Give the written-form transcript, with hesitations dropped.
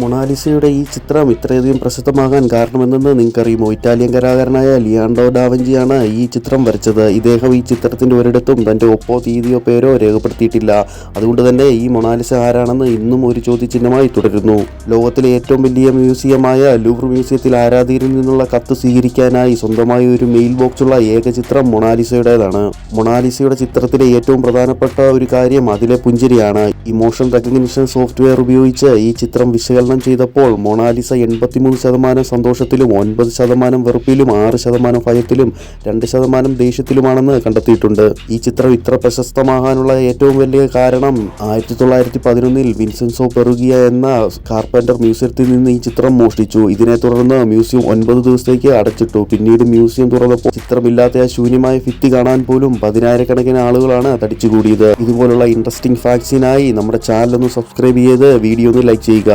മൊണാലിസയുടെ ഈ ചിത്രം ഇത്രയധികം പ്രസിദ്ധമാകാൻ കാരണമെന്തെന്ന് നിങ്ങൾക്കറിയുമോ? ഇറ്റാലിയൻ കലാകാരനായ ലിയാൻഡോ ഡാവിഞ്ചിയാണ് ഈ ചിത്രം വരച്ചത്. ഇദ്ദേഹം ഈ ചിത്രത്തിന്റെ ഒരിടത്തും തന്റെ ഒപ്പോ തീയതിയോ പേരോ രേഖപ്പെടുത്തിയിട്ടില്ല. അതുകൊണ്ട് തന്നെ ഈ മൊണാലിസ ആരാണെന്ന് ഇന്നും ഒരു ചോദ്യചിഹ്നമായി തുടരുന്നു. ലോകത്തിലെ ഏറ്റവും വലിയ മ്യൂസിയമായ ലൂവർ മ്യൂസിയത്തിൽ ആരാധകരിൽ നിന്നുള്ള കത്ത് സ്വീകരിക്കാനായി സ്വന്തമായി ഒരു മെയിൽ ബോക്സ് ഉള്ള ഏക ചിത്രം മൊണാലിസയുടേതാണ്. മൊണാലിസയുടെ ചിത്രത്തിലെ ഏറ്റവും പ്രധാനപ്പെട്ട ഒരു കാര്യം അതിലെ പുഞ്ചിരിയാണ്. ഇമോഷൻ റെക്കഗ്നിഷൻ സോഫ്റ്റ്വെയർ ഉപയോഗിച്ച് ഈ ചിത്രം വിശകലനം ചെയ്തപ്പോൾ മൊണാലിസ 83% സന്തോഷത്തിലും 9% വെറുപ്പിലും 6% ഭയത്തിലും 2% ദേഷ്യത്തിലുമാണെന്ന് കണ്ടെത്തിയിട്ടുണ്ട്. ഈ ചിത്രം ഇത്ര പ്രശസ്തമാകാനുള്ള ഏറ്റവും വലിയ കാരണം 1911 വിൻസെൻസോ പെറുഗിയ എന്ന കാർപ്പന്റർ മ്യൂസിയത്തിൽ നിന്ന് ഈ ചിത്രം മോഷ്ടിച്ചു. ഇതിനെ തുടർന്ന് മ്യൂസിയം 9 ദിവസത്തേക്ക് അടച്ചിട്ടു. പിന്നീട് മ്യൂസിയം തുറന്നപ്പോൾ ചിത്രമില്ലാത്ത ആ ശൂന്യമായ ഭിത്തി കാണാൻ പോലും 10,000-കണക്കിന് ആളുകളാണ് തടിച്ചുകൂടിയത്. ഇതുപോലുള്ള ഇൻട്രസ്റ്റിംഗ് ഫാക്ട്സിനായി നമ്മുടെ ചാനൽ ഒന്ന് സബ്സ്ക്രൈബ് ചെയ്ത് വീഡിയോ ഒന്ന് ലൈക്ക് ചെയ്യുക.